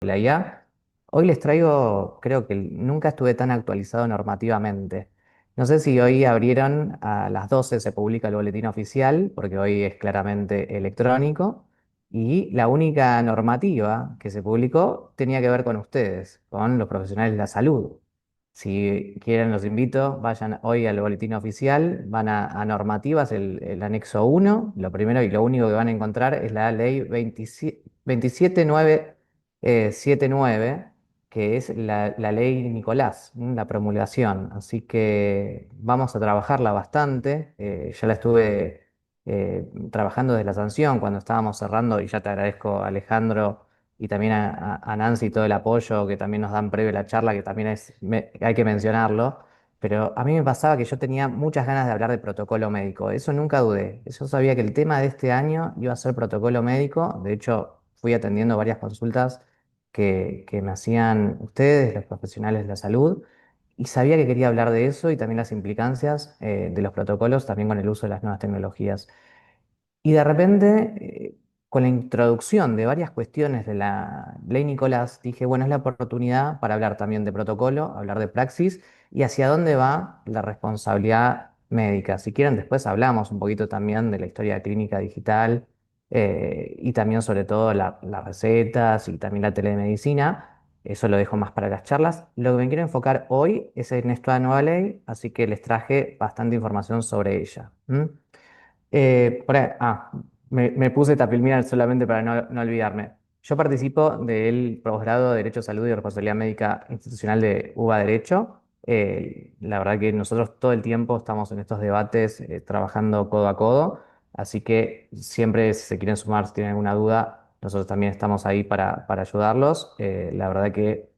la IA. Hoy les traigo, creo que nunca estuve tan actualizado normativamente. No sé si hoy abrieron a las 12 se publica el boletín oficial, porque hoy es claramente electrónico, y la única normativa que se publicó tenía que ver con ustedes, con los profesionales de la salud. Si quieren, los invito, vayan hoy al boletín oficial, van a normativas, el anexo uno. Lo primero y lo único que van a encontrar es la ley 27979, que es la ley Nicolás, la promulgación. Así que vamos a trabajarla bastante. Ya la estuve trabajando desde la sanción cuando estábamos cerrando, y ya te agradezco, Alejandro, y también a Nancy todo el apoyo que también nos dan previo a la charla, que también hay que mencionarlo. Pero a mí me pasaba que yo tenía muchas ganas de hablar de protocolo médico, eso nunca dudé. Yo sabía que el tema de este año iba a ser protocolo médico. De hecho, fui atendiendo varias consultas que me hacían ustedes, los profesionales de la salud, y sabía que quería hablar de eso y también las implicancias de los protocolos, también con el uso de las nuevas tecnologías. Y de repente, con la introducción de varias cuestiones de la ley Nicolás, dije, bueno, es la oportunidad para hablar también de protocolo, hablar de praxis y hacia dónde va la responsabilidad médica. Si quieren, después hablamos un poquito también de la historia clínica digital, y también sobre todo las recetas y también la telemedicina. Eso lo dejo más para las charlas. Lo que me quiero enfocar hoy es en esta nueva ley, así que les traje bastante información sobre ella. ¿M? Por ahí- ah, me puse Tapilmiral solamente para no olvidarme. Yo participo del posgrado de Derecho, Salud y Responsabilidad Médica Institucional de UBA Derecho. La verdad que nosotros todo el tiempo estamos en estos debates, trabajando codo a codo, así que siempre si se quieren sumar, si tienen alguna duda, nosotros también estamos ahí para ayudarlos. La verdad que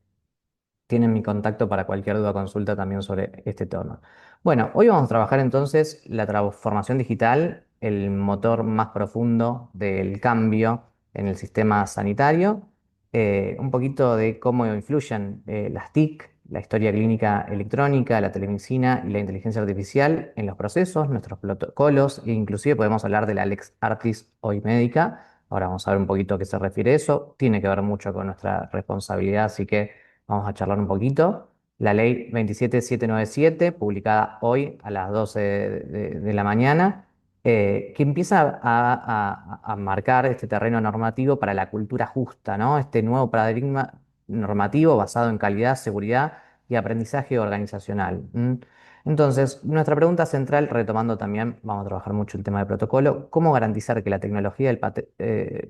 tienen mi contacto para cualquier duda o consulta también sobre este tema. Bueno, hoy vamos a trabajar entonces la transformación digital, el motor más profundo del cambio en el sistema sanitario, un poquito de cómo influyen las TIC, la historia clínica electrónica, la telemedicina y la inteligencia artificial en los procesos, nuestros protocolos, e inclusive podemos hablar de la Lex Artis hoy médica. Ahora vamos a ver un poquito a qué se refiere eso. Tiene que ver mucho con nuestra responsabilidad, así que vamos a charlar un poquito. La ley 27797, publicada hoy a las 12 de la mañana, que empieza a marcar este terreno normativo para la cultura justa, ¿no? Este nuevo paradigma normativo basado en calidad, seguridad y aprendizaje organizacional. Entonces, nuestra pregunta central, retomando también, vamos a trabajar mucho el tema de protocolo: ¿cómo garantizar que la tecnología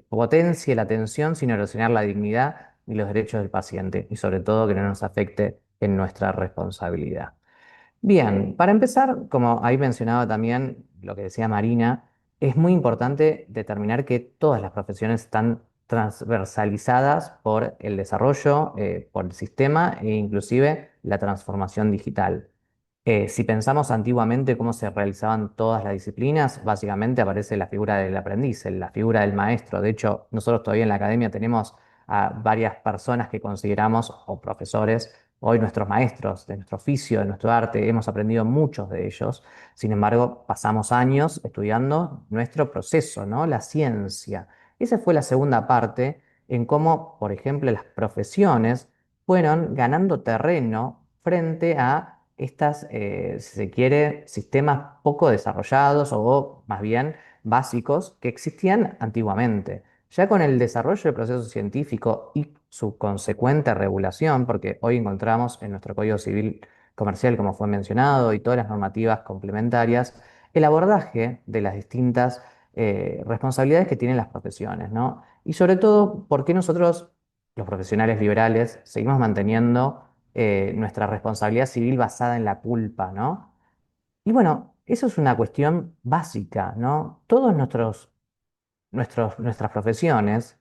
potencie la atención sin erosionar la dignidad y los derechos del paciente, y sobre todo que no nos afecte en nuestra responsabilidad? Bien, para empezar, como ahí mencionaba también lo que decía Marina, es muy importante determinar que todas las profesiones están transversalizadas por el desarrollo, por el sistema e inclusive la transformación digital. Si pensamos antiguamente cómo se realizaban todas las disciplinas, básicamente aparece la figura del aprendiz, la figura del maestro. De hecho, nosotros todavía en la academia tenemos a varias personas que consideramos, o profesores, hoy nuestros maestros de nuestro oficio, de nuestro arte. Hemos aprendido muchos de ellos. Sin embargo, pasamos años estudiando nuestro proceso, ¿no? La ciencia. Esa fue la segunda parte en cómo, por ejemplo, las profesiones fueron ganando terreno frente a estas, si se quiere, sistemas poco desarrollados o más bien básicos que existían antiguamente. Ya con el desarrollo del proceso científico y su consecuente regulación, porque hoy encontramos en nuestro Código Civil Comercial, como fue mencionado, y todas las normativas complementarias, el abordaje de las distintas responsabilidades que tienen las profesiones, ¿no? Y sobre todo, ¿por qué nosotros, los profesionales liberales, seguimos manteniendo nuestra responsabilidad civil basada en la culpa, ¿no? Y bueno, eso es una cuestión básica, ¿no? Todos nuestras profesiones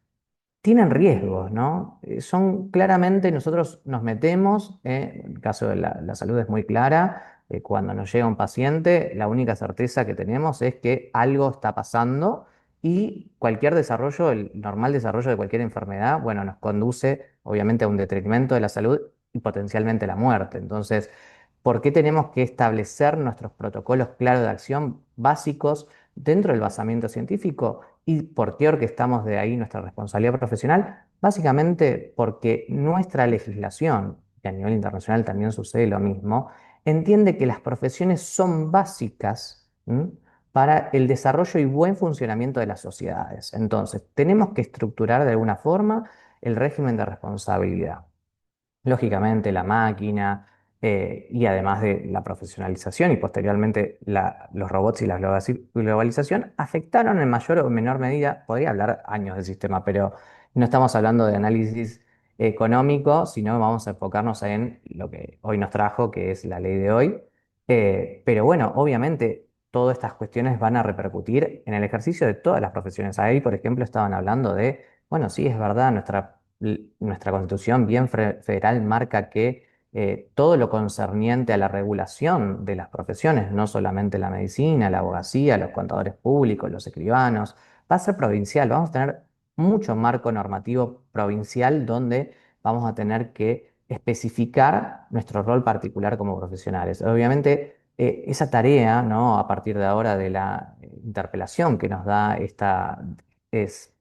tienen riesgos, ¿no? Son claramente, nosotros nos metemos, en el caso de la salud es muy clara. Cuando nos llega un paciente, la única certeza que tenemos es que algo está pasando, y cualquier desarrollo, el normal desarrollo de cualquier enfermedad, bueno, nos conduce obviamente a un detrimento de la salud y potencialmente a la muerte. Entonces, ¿por qué tenemos que establecer nuestros protocolos claros de acción básicos dentro del basamiento científico. ¿Y por qué orquestamos de ahí nuestra responsabilidad profesional? Básicamente porque nuestra legislación, y a nivel internacional también sucede lo mismo, entiende que las profesiones son básicas, ¿m? para el desarrollo y buen funcionamiento de las sociedades. Entonces, tenemos que estructurar de alguna forma el régimen de responsabilidad. Lógicamente, la máquina y además de la profesionalización y posteriormente los robots y la globalización afectaron en mayor o menor medida, podría hablar años del sistema, pero no estamos hablando de análisis económico, sino vamos a enfocarnos en lo que hoy nos trajo, que es la ley de hoy. Pero bueno, obviamente todas estas cuestiones van a repercutir en el ejercicio de todas las profesiones. Ahí, por ejemplo, estaban hablando de, bueno, sí, es verdad, nuestra Constitución bien federal marca que todo lo concerniente a la regulación de las profesiones, no solamente la medicina, la abogacía, los contadores públicos, los escribanos, va a ser provincial. Vamos a tener mucho marco normativo provincial donde vamos a tener que especificar nuestro rol particular como profesionales. Obviamente, esa tarea, ¿no? A partir de ahora de la interpelación que nos da esta es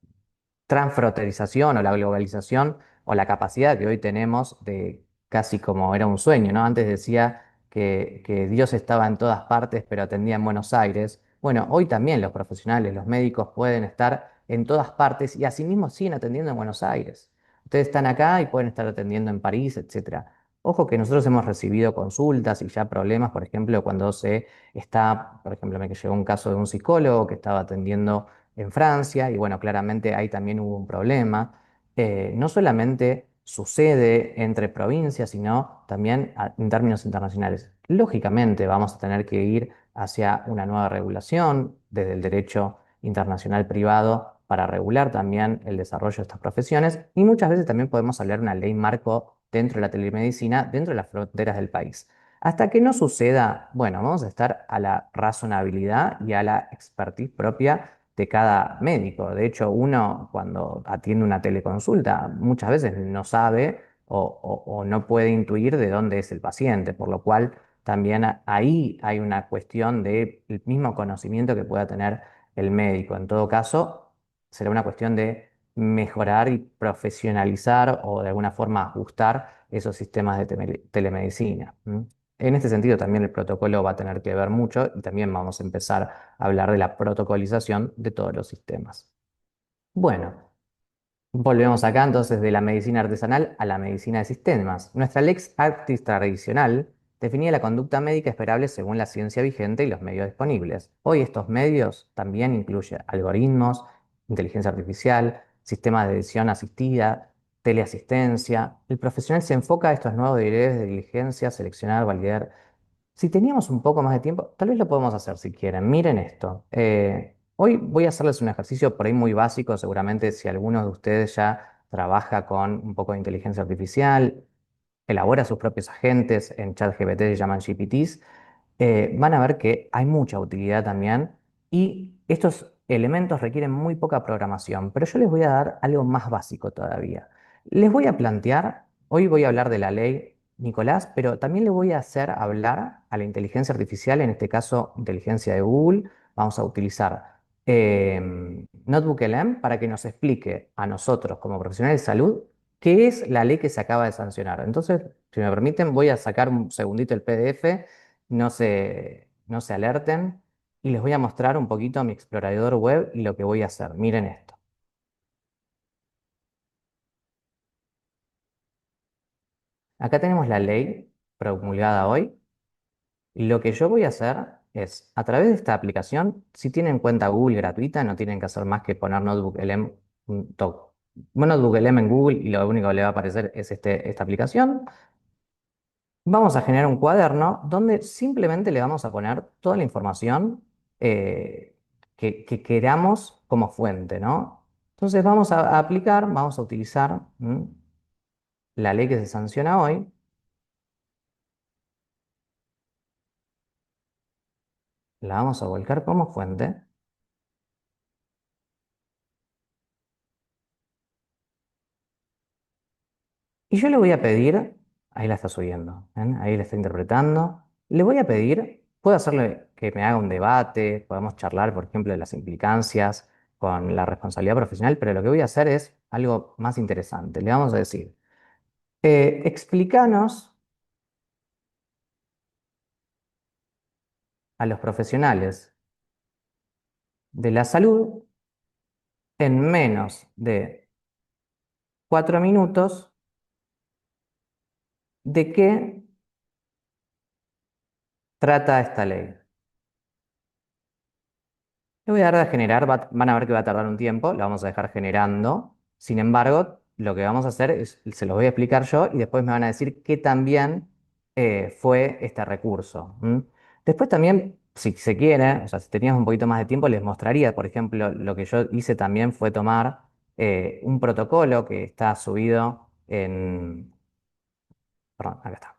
transfronterización o la globalización o la capacidad que hoy tenemos de casi como era un sueño, ¿no? Antes decía que Dios estaba en todas partes, pero atendía en Buenos Aires. Bueno, hoy también los profesionales, los médicos pueden estar en todas partes y asimismo siguen atendiendo en Buenos Aires. Ustedes están acá y pueden estar atendiendo en París, etcétera. Ojo que nosotros hemos recibido consultas y ya problemas, por ejemplo, cuando se está, por ejemplo, me llegó un caso de un psicólogo que estaba atendiendo en Francia, y bueno, claramente ahí también hubo un problema. No solamente sucede entre provincias, sino también en términos internacionales. Lógicamente vamos a tener que ir hacia una nueva regulación desde el derecho internacional privado para regular también el desarrollo de estas profesiones y muchas veces también podemos hablar de una ley marco dentro de la telemedicina, dentro de las fronteras del país. Hasta que no suceda, bueno, vamos a estar a la razonabilidad y a la expertise propia de cada médico. De hecho, uno cuando atiende una teleconsulta muchas veces no sabe o no puede intuir de dónde es el paciente, por lo cual también ahí hay una cuestión del mismo conocimiento que pueda tener el médico. En todo caso, será una cuestión de mejorar y profesionalizar o de alguna forma ajustar esos sistemas de telemedicina. ¿M? En este sentido, también el protocolo va a tener que ver mucho y también vamos a empezar a hablar de la protocolización de todos los sistemas. Bueno, volvemos acá entonces de la medicina artesanal a la medicina de sistemas. Nuestra Lex Artis tradicional definía la conducta médica esperable según la ciencia vigente y los medios disponibles. Hoy estos medios también incluyen algoritmos, inteligencia artificial, sistemas de decisión asistida, teleasistencia. El profesional se enfoca a estos nuevos niveles de diligencia, seleccionar, validar. Si teníamos un poco más de tiempo, tal vez lo podemos hacer si quieren. Miren esto. Hoy voy a hacerles un ejercicio por ahí muy básico. Seguramente si alguno de ustedes ya trabaja con un poco de inteligencia artificial, elabora sus propios agentes, en ChatGPT se llaman GPTs, van a ver que hay mucha utilidad también y estos elementos requieren muy poca programación, pero yo les voy a dar algo más básico todavía. Les voy a plantear, hoy voy a hablar de la ley Nicolás, pero también le voy a hacer hablar a la inteligencia artificial, en este caso inteligencia de Google. Vamos a utilizar NotebookLM para que nos explique a nosotros como profesionales de salud qué es la ley que se acaba de sancionar. Entonces, si me permiten, voy a sacar un segundito el PDF, no se alerten, y les voy a mostrar un poquito mi explorador web y lo que voy a hacer. Miren esto. Acá tenemos la ley promulgada hoy. Y lo que yo voy a hacer es, a través de esta aplicación, si tienen cuenta Google gratuita, no tienen que hacer más que poner NotebookLM en Google y lo único que le va a aparecer es esta aplicación. Vamos a generar un cuaderno donde simplemente le vamos a poner toda la información que queramos como fuente, ¿no? Entonces vamos a aplicar, vamos a utilizar la ley que se sanciona hoy, la vamos a volcar como fuente y yo le voy a pedir, ahí la está subiendo, ¿ven? Ahí la está interpretando, le voy a pedir, puedo hacerle que me haga un debate, podemos charlar, por ejemplo, de las implicancias con la responsabilidad profesional, pero lo que voy a hacer es algo más interesante. Le vamos a decir, explícanos a los profesionales de la salud en menos de 4 minutos de qué trata esta ley. Le voy a dar a generar, van a ver que va a tardar un tiempo, lo vamos a dejar generando. Sin embargo, lo que vamos a hacer es, se los voy a explicar yo y después me van a decir qué también fue este recurso. ¿M? Después también, si se quiere, o sea, si teníamos un poquito más de tiempo, les mostraría, por ejemplo, lo que yo hice también fue tomar un protocolo que está subido en, perdón, acá está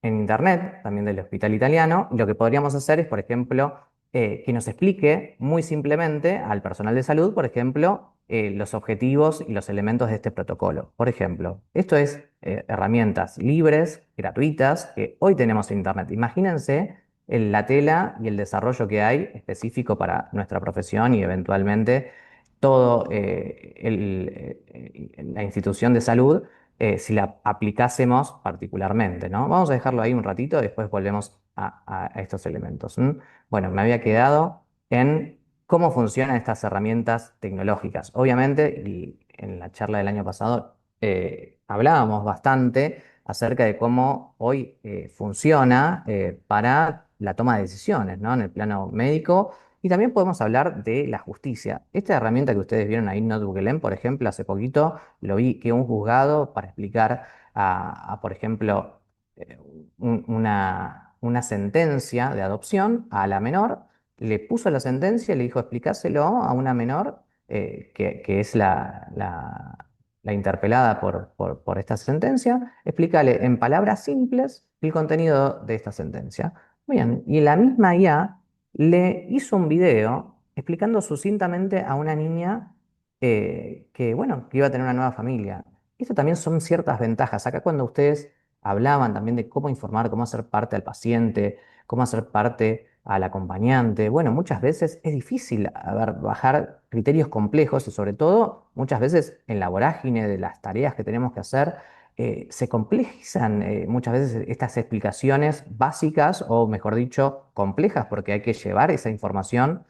en internet, también del Hospital Italiano, y lo que podríamos hacer es, por ejemplo, que nos explique muy simplemente al personal de salud, por ejemplo, los objetivos y los elementos de este protocolo. Por ejemplo, esto es herramientas libres, gratuitas, que hoy tenemos en internet. Imagínense la tela y el desarrollo que hay específico para nuestra profesión y eventualmente todo la institución de salud si la aplicásemos particularmente, ¿no? Vamos a dejarlo ahí un ratito, después volvemos a estos elementos. Bueno, me había quedado en cómo funcionan estas herramientas tecnológicas. Obviamente, y en la charla del año pasado hablábamos bastante acerca de cómo hoy funciona para la toma de decisiones, ¿no? En el plano médico. Y también podemos hablar de la justicia. Esta herramienta que ustedes vieron ahí, Notebook, por ejemplo, hace poquito lo vi que un juzgado para explicar por ejemplo, eh, una sentencia de adopción a la menor, le puso la sentencia y le dijo explicáselo a una menor que es la interpelada por esta sentencia, explícale en palabras simples el contenido de esta sentencia. Bien, y la misma IA le hizo un video explicando sucintamente a una niña que, bueno, que iba a tener una nueva familia. Esto también son ciertas ventajas. Acá cuando ustedes hablaban también de cómo informar, cómo hacer parte al paciente, cómo hacer parte al acompañante, bueno, muchas veces es difícil, a ver, bajar criterios complejos y sobre todo muchas veces en la vorágine de las tareas que tenemos que hacer, se complejizan muchas veces estas explicaciones básicas o, mejor dicho, complejas, porque hay que llevar esa información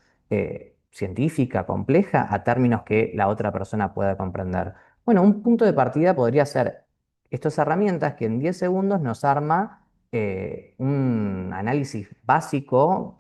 científica, compleja, a términos que la otra persona pueda comprender. Bueno, un punto de partida podría ser estas herramientas que en 10 segundos nos arma un análisis básico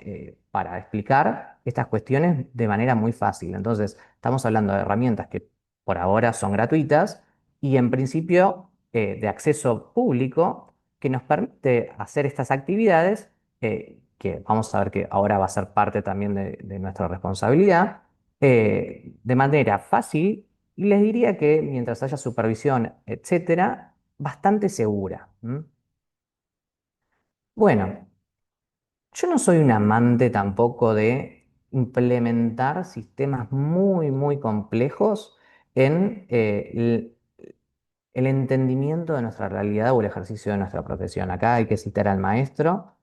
para explicar estas cuestiones de manera muy fácil. Entonces, estamos hablando de herramientas que por ahora son gratuitas y en principio de acceso público que nos permite hacer estas actividades que vamos a ver que ahora va a ser parte también de nuestra responsabilidad, de manera fácil y les diría que mientras haya supervisión, etcétera, bastante segura. ¿M? Bueno, yo no soy un amante tampoco de implementar sistemas muy, muy complejos en el entendimiento de nuestra realidad o el ejercicio de nuestra profesión. Acá hay que citar al maestro.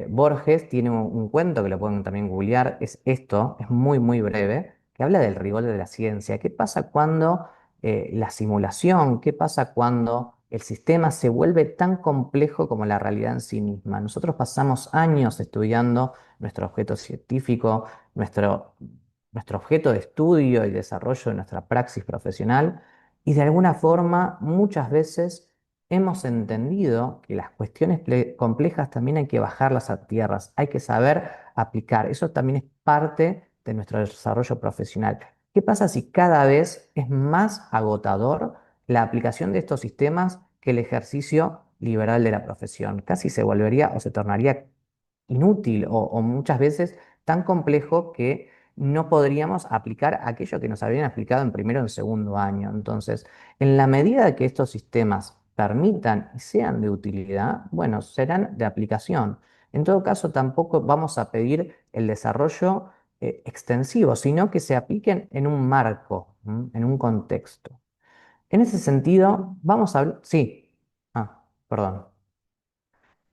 Borges tiene un cuento que lo pueden también googlear, es esto, es muy, muy breve, que habla del rigor de la ciencia. ¿Qué pasa cuando la simulación, qué pasa cuando el sistema se vuelve tan complejo como la realidad en sí misma? Nosotros pasamos años estudiando nuestro objeto científico, nuestro, nuestro objeto de estudio y desarrollo de nuestra praxis profesional y de alguna forma, muchas veces hemos entendido que las cuestiones complejas también hay que bajarlas a tierras, hay que saber aplicar. Eso también es parte de nuestro desarrollo profesional. ¿Qué pasa si cada vez es más agotador la aplicación de estos sistemas que el ejercicio liberal de la profesión? Casi se volvería o se tornaría inútil o muchas veces tan complejo que no podríamos aplicar aquello que nos habían aplicado en primero o en segundo año. Entonces, en la medida que estos sistemas permitan y sean de utilidad, bueno, serán de aplicación. En todo caso, tampoco vamos a pedir el desarrollo extensivo, sino que se apliquen en un marco, en un contexto. En ese sentido, vamos a hablar... Sí. Perdón.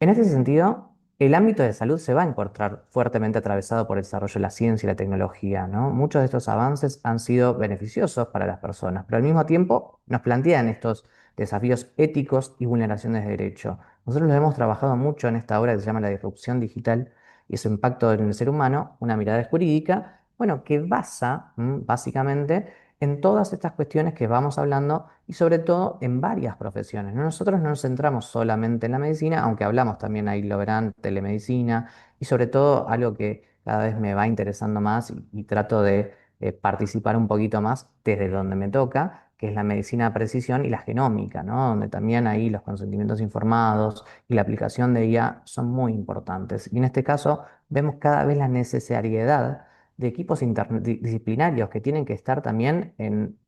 En ese sentido... el ámbito de salud se va a encontrar fuertemente atravesado por el desarrollo de la ciencia y la tecnología, ¿no? Muchos de estos avances han sido beneficiosos para las personas, pero al mismo tiempo nos plantean estos desafíos éticos y vulneraciones de derecho. Nosotros lo hemos trabajado mucho en esta obra que se llama La disrupción digital y su impacto en el ser humano, una mirada jurídica, bueno, que basa básicamente en todas estas cuestiones que vamos hablando y sobre todo en varias profesiones, ¿no? Nosotros no nos centramos solamente en la medicina, aunque hablamos también, ahí lo verán, telemedicina y sobre todo algo que cada vez me va interesando más y trato de participar un poquito más desde donde me toca, que es la medicina de precisión y la genómica, ¿no? Donde también ahí los consentimientos informados y la aplicación de IA son muy importantes. Y en este caso vemos cada vez la necesidad de equipos interdisciplinarios que tienen que estar también en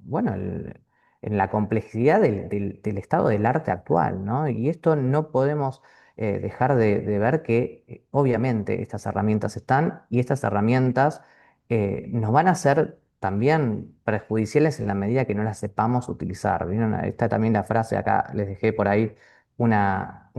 bueno, en la complejidad del estado del arte actual, ¿no? Y esto no podemos dejar de ver que obviamente estas herramientas están y estas herramientas nos van a ser también perjudiciales en la medida que no las sepamos utilizar. ¿Vieron? Está también la frase, acá les dejé por ahí una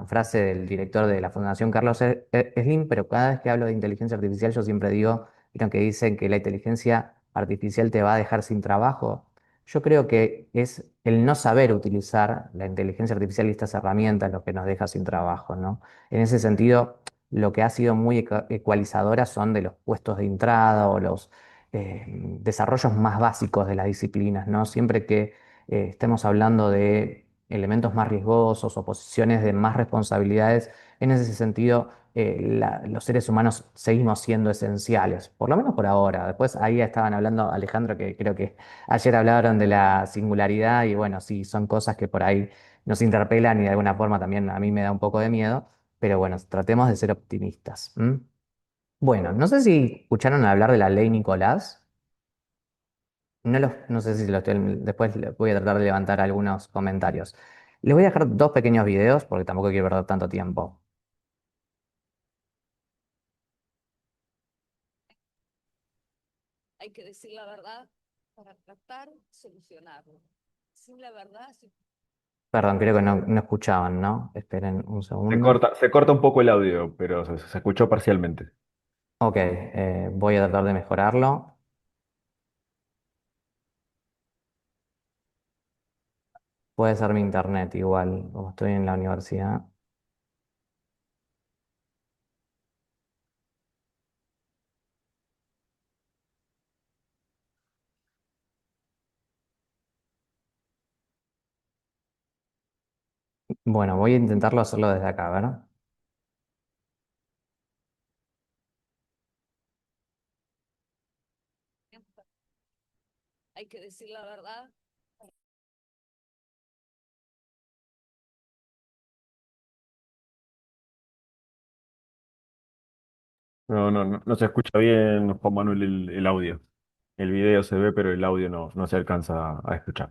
frase del director de la Fundación Carlos Slim, pero cada vez que hablo de inteligencia artificial yo siempre digo, vieron que dicen que la inteligencia artificial te va a dejar sin trabajo. Yo creo que es el no saber utilizar la inteligencia artificial y estas herramientas lo que nos deja sin trabajo, ¿no? En ese sentido, lo que ha sido muy ecualizadora son de los puestos de entrada o los desarrollos más básicos de las disciplinas, ¿no? Siempre que estemos hablando de elementos más riesgosos o posiciones de más responsabilidades, en ese sentido, los seres humanos seguimos siendo esenciales, por lo menos por ahora. Después ahí estaban hablando, Alejandro, que creo que ayer hablaron de la singularidad y bueno, sí, son cosas que por ahí nos interpelan y de alguna forma también a mí me da un poco de miedo, pero bueno, tratemos de ser optimistas. ¿M? Bueno, no sé si escucharon hablar de la ley Nicolás. No sé si después voy a tratar de levantar algunos comentarios. Les voy a dejar dos pequeños videos porque tampoco quiero perder tanto tiempo. Hay que decir la verdad para tratar de solucionarlo. Sin la verdad, Perdón, creo que no escuchaban, ¿no? Esperen un segundo. Se corta un poco el audio, pero se escuchó parcialmente. Ok, voy a tratar de mejorarlo. Puede ser mi internet igual, como estoy en la universidad. Bueno, voy a intentarlo hacerlo desde acá, ¿verdad? hay que decir la verdad. No se escucha bien, Juan Manuel, el audio. El video se ve, pero el audio no se alcanza a escuchar.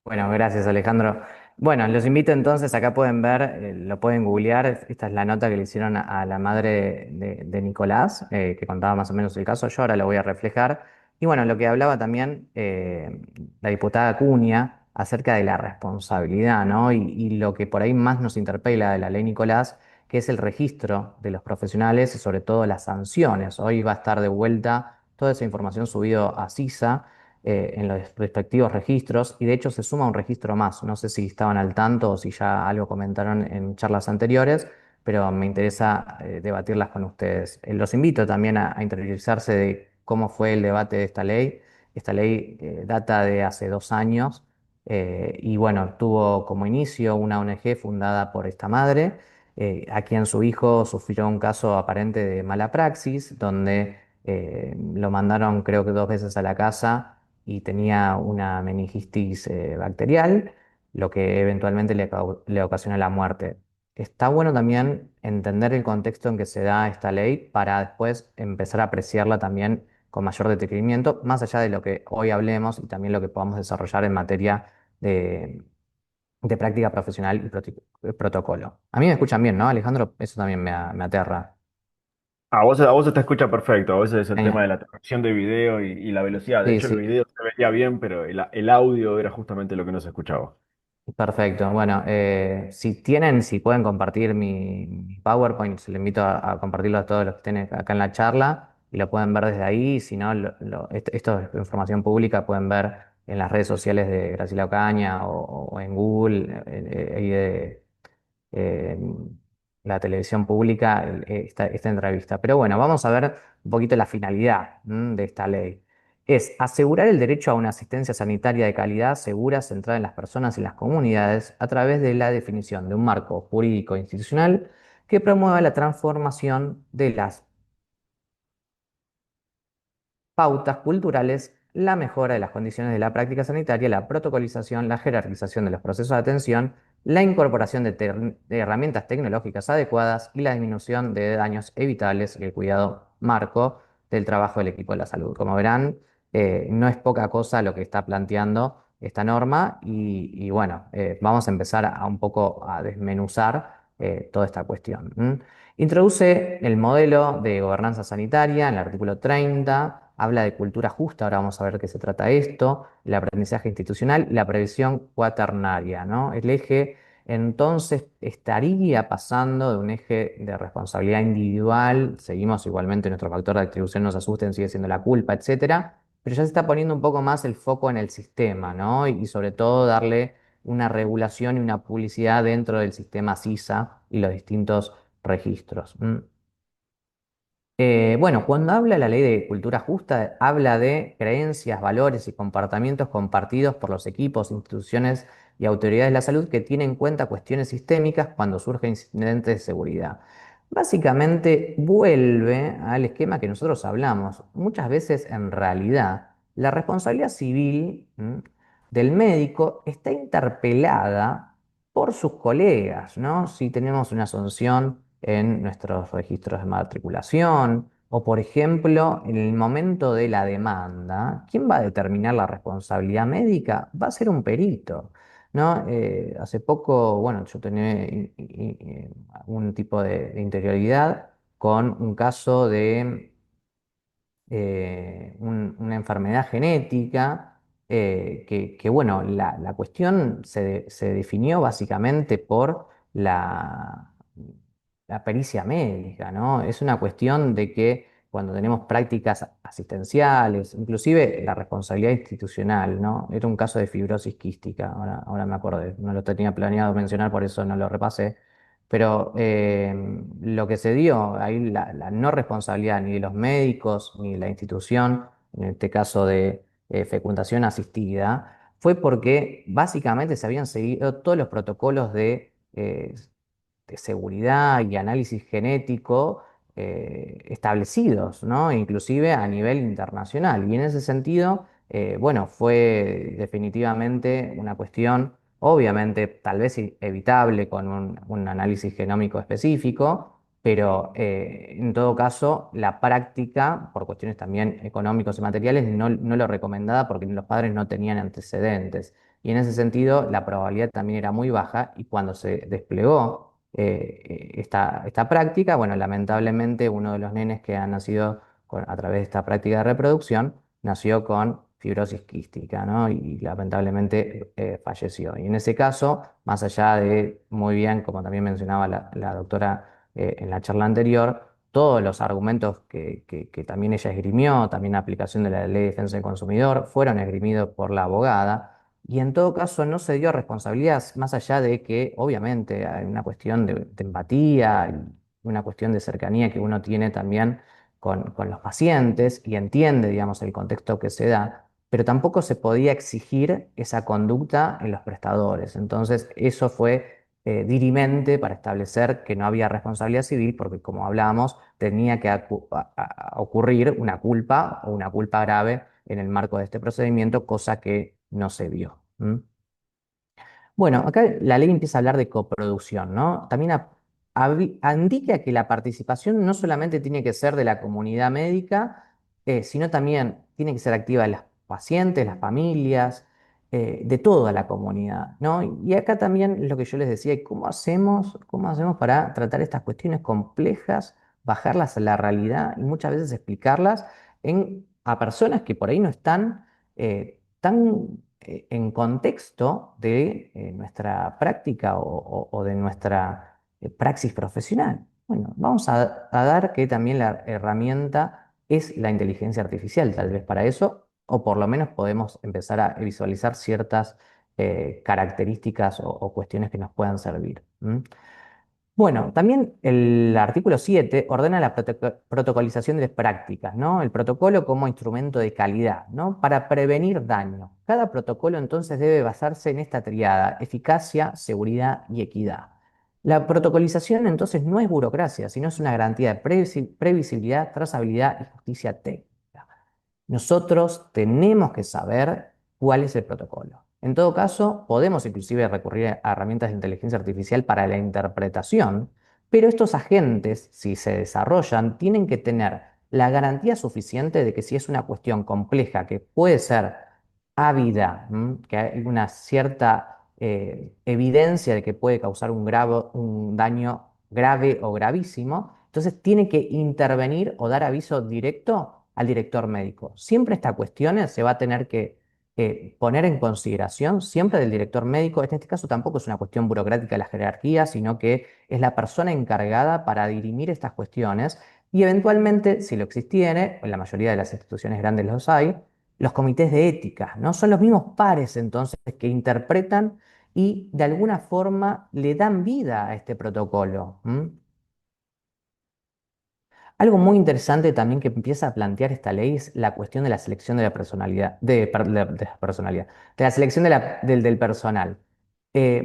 Bueno, gracias Alejandro. Bueno, los invito entonces, acá pueden ver, lo pueden googlear, esta es la nota que le hicieron a la madre de Nicolás, que contaba más o menos el caso, yo ahora lo voy a reflejar. Y bueno, lo que hablaba también la diputada Acuña acerca de la responsabilidad, ¿no? Y lo que por ahí más nos interpela de la ley Nicolás, que es el registro de los profesionales y sobre todo las sanciones. Hoy va a estar de vuelta toda esa información subido a CISA en los respectivos registros y de hecho se suma un registro más. No sé si estaban al tanto o si ya algo comentaron en charlas anteriores, pero me interesa debatirlas con ustedes. Los invito también a interiorizarse de cómo fue el debate de esta ley. Esta ley data de hace 2 años y bueno, tuvo como inicio una ONG fundada por esta madre, a quien su hijo sufrió un caso aparente de mala praxis, donde lo mandaron creo que 2 veces a la casa y tenía una meningitis bacterial, lo que eventualmente le ocasionó la muerte. Está bueno también entender el contexto en que se da esta ley para después empezar a apreciarla también con mayor detenimiento, más allá de lo que hoy hablemos y también lo que podamos desarrollar en materia de, de práctica profesional y protocolo. A mí me escuchan bien, ¿no, Alejandro? Eso también me aterra. A vos se te escucha perfecto. A veces es el tema Genial. de la transmisión de video y la velocidad. De Sí, hecho, el sí. video se veía bien, pero el audio era justamente lo que no se escuchaba. Perfecto. Bueno, si pueden compartir mi PowerPoint, se lo invito a compartirlo a todos los que estén acá en la charla y lo pueden ver desde ahí. Si no, esto es información pública, pueden ver en las redes sociales de Graciela Ocaña o en Google, ahí de eh, la televisión pública, esta entrevista. Pero bueno, vamos a ver un poquito la finalidad, de esta ley. Es asegurar el derecho a una asistencia sanitaria de calidad, segura, centrada en las personas y las comunidades, a través de la definición de un marco jurídico e institucional que promueva la transformación de las pautas culturales, la mejora de las condiciones de la práctica sanitaria, la protocolización, la jerarquización de los procesos de atención, la incorporación de herramientas tecnológicas adecuadas y la disminución de daños evitables y el cuidado marco del trabajo del equipo de la salud. Como verán, no es poca cosa lo que está planteando esta norma y bueno, vamos a empezar a un poco a desmenuzar toda esta cuestión. Introduce el modelo de gobernanza sanitaria en el artículo 30, habla de cultura justa, ahora vamos a ver qué se trata esto, el aprendizaje institucional y la previsión cuaternaria, ¿no? El eje entonces estaría pasando de un eje de responsabilidad individual, seguimos igualmente nuestro factor de atribución, no se asusten, sigue siendo la culpa, etcétera, pero ya se está poniendo un poco más el foco en el sistema, ¿no? Y sobre todo darle una regulación y una publicidad dentro del sistema SISA y los distintos registros. Bueno, cuando habla la ley de cultura justa, habla de creencias, valores y comportamientos compartidos por los equipos, instituciones y autoridades de la salud que tienen en cuenta cuestiones sistémicas cuando surgen incidentes de seguridad. Básicamente vuelve al esquema que nosotros hablamos. Muchas veces, en realidad, la responsabilidad civil, del médico está interpelada por sus colegas, ¿no? Si tenemos una sanción en nuestros registros de matriculación, o por ejemplo, en el momento de la demanda, ¿quién va a determinar la responsabilidad médica? Va a ser un perito, ¿no? Hace poco, bueno, yo tenía algún tipo de interioridad con un caso de una enfermedad genética, bueno, la cuestión se definió básicamente por la, la pericia médica, ¿no? Es una cuestión de que cuando tenemos prácticas asistenciales, inclusive la responsabilidad institucional, ¿no? Era un caso de fibrosis quística, ahora me acordé, no lo tenía planeado mencionar, por eso no lo repasé. Pero lo que se dio ahí, la no responsabilidad ni de los médicos ni de la institución, en este caso de fecundación asistida, fue porque básicamente se habían seguido todos los protocolos de seguridad y análisis genético establecidos, ¿no? Inclusive a nivel internacional. Y en ese sentido, bueno, fue definitivamente una cuestión, obviamente, tal vez evitable con un análisis genómico específico, pero en todo caso, la práctica, por cuestiones también económicos y materiales, no lo recomendaba porque los padres no tenían antecedentes. Y en ese sentido, la probabilidad también era muy baja y cuando se desplegó esta práctica, bueno, lamentablemente uno de los nenes que han nacido a través de esta práctica de reproducción nació con fibrosis quística, ¿no? Y lamentablemente falleció. Y en ese caso, más allá de, muy bien, como también mencionaba la doctora en la charla anterior, todos los argumentos que también ella esgrimió, también la aplicación de la Ley de Defensa del Consumidor, fueron esgrimidos por la abogada. Y en todo caso no se dio responsabilidad, más allá de que obviamente hay una cuestión de empatía y una cuestión de cercanía que uno tiene también con los pacientes y entiende, digamos, el contexto que se da, pero tampoco se podía exigir esa conducta en los prestadores. Entonces, eso fue dirimente para establecer que no había responsabilidad civil, porque como hablábamos, tenía que ocurrir una culpa o una culpa grave en el marco de este procedimiento, cosa que no se vio. Bueno, acá la ley empieza a hablar de coproducción, ¿no? También indica que la participación no solamente tiene que ser de la comunidad médica, sino también tiene que ser activa de las pacientes, las familias, de toda la comunidad, ¿no? Y acá también lo que yo les decía, cómo hacemos para tratar estas cuestiones complejas, bajarlas a la realidad y muchas veces explicarlas a personas que por ahí no están tan en contexto de nuestra práctica o de nuestra praxis profesional. Bueno, vamos a dar que también la herramienta es la inteligencia artificial, tal vez para eso, o por lo menos podemos empezar a visualizar ciertas características o cuestiones que nos puedan servir. ¿M? Bueno, también el artículo 7 ordena la protocolización de prácticas, ¿no? El protocolo como instrumento de calidad, ¿no? Para prevenir daño. Cada protocolo entonces debe basarse en esta triada: eficacia, seguridad y equidad. La protocolización entonces no es burocracia, sino es una garantía de previsibilidad, trazabilidad y justicia técnica. Nosotros tenemos que saber cuál es el protocolo. En todo caso, podemos inclusive recurrir a herramientas de inteligencia artificial para la interpretación, pero estos agentes, si se desarrollan, tienen que tener la garantía suficiente de que si es una cuestión compleja que puede ser ávida, que hay una cierta evidencia de que puede causar un daño grave o gravísimo, entonces tiene que intervenir o dar aviso directo al director médico. Siempre estas cuestiones se va a tener que poner en consideración siempre del director médico. En este caso tampoco es una cuestión burocrática de la jerarquía, sino que es la persona encargada para dirimir estas cuestiones y eventualmente, si lo existiere, en la mayoría de las instituciones grandes los hay, los comités de ética, ¿no? Son los mismos pares entonces que interpretan y de alguna forma le dan vida a este protocolo. Algo muy interesante también que empieza a plantear esta ley es la cuestión de la selección de la personalidad, de la personalidad, de la selección del personal.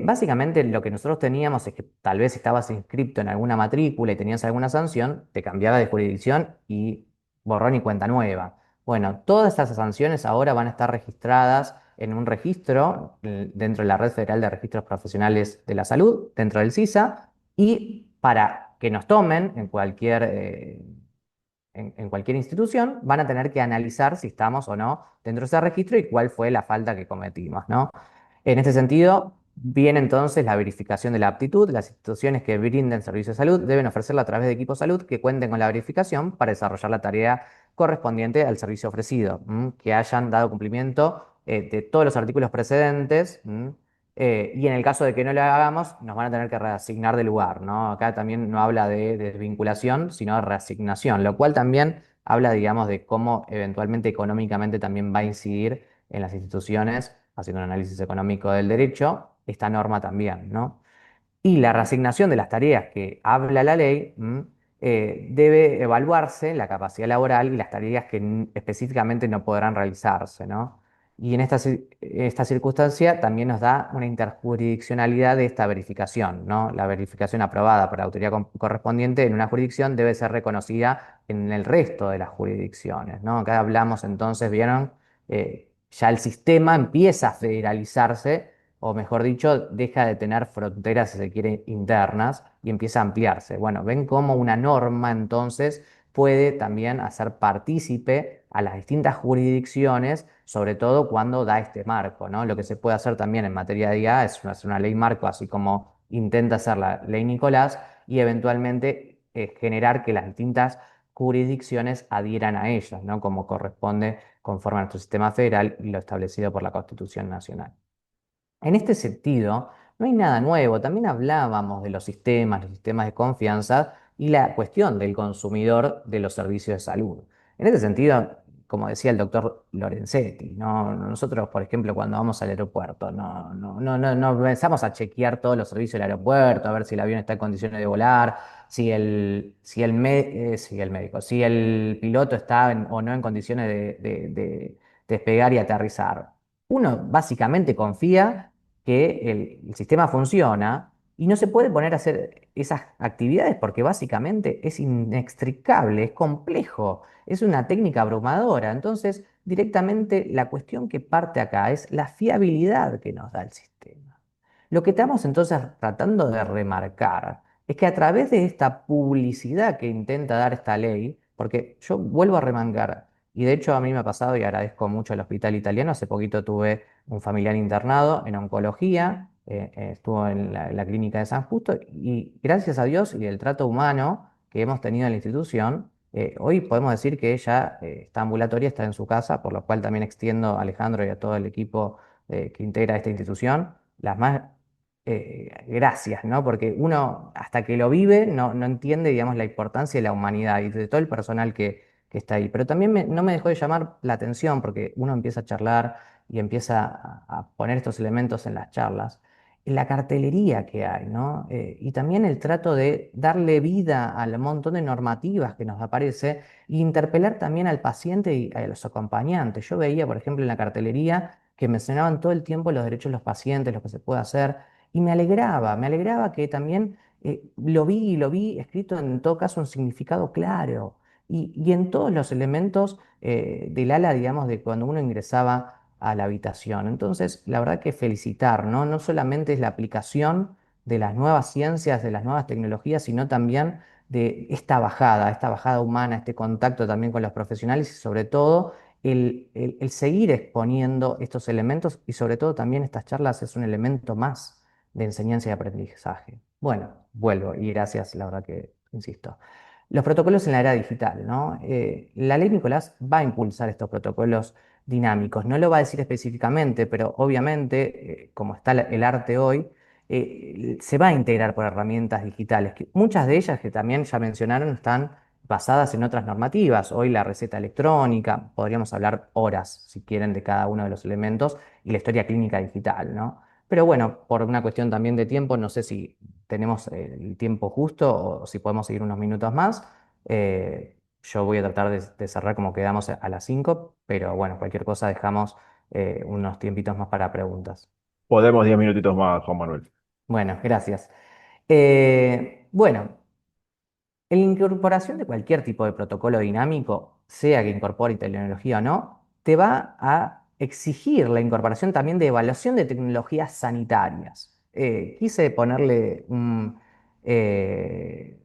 Básicamente lo que nosotros teníamos es que tal vez estabas inscripto en alguna matrícula y tenías alguna sanción, te cambiaba de jurisdicción y borrón y cuenta nueva. Bueno, todas estas sanciones ahora van a estar registradas en un registro dentro de la Red Federal de Registros Profesionales de la Salud, dentro del CISA, y para que nos tomen en cualquier institución, van a tener que analizar si estamos o no dentro de ese registro y cuál fue la falta que cometimos, ¿no? En este sentido, viene entonces la verificación de la aptitud. Las instituciones que brinden servicios de salud deben ofrecerla a través de equipos de salud que cuenten con la verificación para desarrollar la tarea correspondiente al servicio ofrecido, que hayan dado cumplimiento de todos los artículos precedentes. Y en el caso de que no lo hagamos, nos van a tener que reasignar de lugar, ¿no? Acá también no habla de desvinculación, sino de reasignación, lo cual también habla, digamos, de cómo eventualmente económicamente también va a incidir en las instituciones, haciendo un análisis económico del derecho, esta norma también, ¿no? Y la reasignación de las tareas que habla la ley, debe evaluarse la capacidad laboral y las tareas que específicamente no podrán realizarse, ¿no? Y en esta circunstancia también nos da una interjurisdiccionalidad de esta verificación, ¿no? La verificación aprobada por la autoridad correspondiente en una jurisdicción debe ser reconocida en el resto de las jurisdicciones, ¿no? Acá hablamos entonces, ¿vieron? Ya el sistema empieza a federalizarse, o mejor dicho, deja de tener fronteras, si se quiere, internas y empieza a ampliarse. Bueno, ven cómo una norma entonces puede también hacer partícipe a las distintas jurisdicciones, sobre todo cuando da este marco, ¿no? Lo que se puede hacer también en materia de IA es hacer una ley marco, así como intenta hacer la ley Nicolás, y eventualmente generar que las distintas jurisdicciones adhieran a ellas, ¿no? Como corresponde conforme a nuestro sistema federal y lo establecido por la Constitución Nacional. En este sentido, no hay nada nuevo. También hablábamos de los sistemas de confianza y la cuestión del consumidor de los servicios de salud. En este sentido, como decía el doctor Lorenzetti, nosotros, por ejemplo, cuando vamos al aeropuerto, no pensamos a chequear todos los servicios del aeropuerto, a ver si el avión está en condiciones de volar, si el médico, si el piloto está o no en condiciones de despegar y aterrizar. Uno básicamente confía que el sistema funciona y no se puede poner a hacer esas actividades porque básicamente es inextricable, es complejo, es una técnica abrumadora. Entonces, directamente la cuestión que parte acá es la fiabilidad que nos da el sistema. Lo que estamos entonces tratando de remarcar es que a través de esta publicidad que intenta dar esta ley, porque yo vuelvo a remarcar, y de hecho a mí me ha pasado y agradezco mucho al Hospital Italiano, hace poquito tuve un familiar internado en oncología, estuvo en la clínica de San Justo y gracias a Dios y el trato humano que hemos tenido en la institución, hoy podemos decir que ella está ambulatoria, está en su casa, por lo cual también extiendo a Alejandro y a todo el equipo que integra esta institución, las más gracias, ¿no? Porque uno hasta que lo vive no entiende, digamos, la importancia de la humanidad y de todo el personal que está ahí. Pero también no me dejó de llamar la atención porque uno empieza a charlar y empieza a poner estos elementos en las charlas, la cartelería que hay, ¿no? Y también el trato de darle vida al montón de normativas que nos aparece e interpelar también al paciente y a los acompañantes. Yo veía, por ejemplo, en la cartelería que mencionaban todo el tiempo los derechos de los pacientes, lo que se puede hacer, y me alegraba que también lo vi escrito en todo caso un significado claro y en todos los elementos del ala, digamos, de cuando uno ingresaba a la habitación. Entonces, la verdad que felicitar, ¿no? No solamente es la aplicación de las nuevas ciencias, de las nuevas tecnologías, sino también de esta bajada humana, este contacto también con los profesionales y sobre todo el seguir exponiendo estos elementos y sobre todo también estas charlas es un elemento más de enseñanza y aprendizaje. Bueno, vuelvo y gracias, la verdad que insisto. Los protocolos en la era digital, ¿no? La ley Nicolás va a impulsar estos protocolos dinámicos. No lo va a decir específicamente, pero obviamente, como está el arte hoy, se va a integrar por herramientas digitales. Muchas de ellas que también ya mencionaron están basadas en otras normativas. Hoy la receta electrónica, podríamos hablar horas, si quieren, de cada uno de los elementos y la historia clínica digital, ¿no? Pero bueno, por una cuestión también de tiempo, no sé si tenemos el tiempo justo o si podemos seguir unos minutos más. Yo voy a tratar de cerrar como quedamos a las 5, pero bueno, cualquier cosa dejamos unos tiempitos más para preguntas. Podemos 10 minutitos más, Juan Manuel. Bueno, gracias. Bueno, en la incorporación de cualquier tipo de protocolo dinámico, sea que incorpore tecnología o no, te va a exigir la incorporación también de evaluación de tecnologías sanitarias. Quise ponerle eh,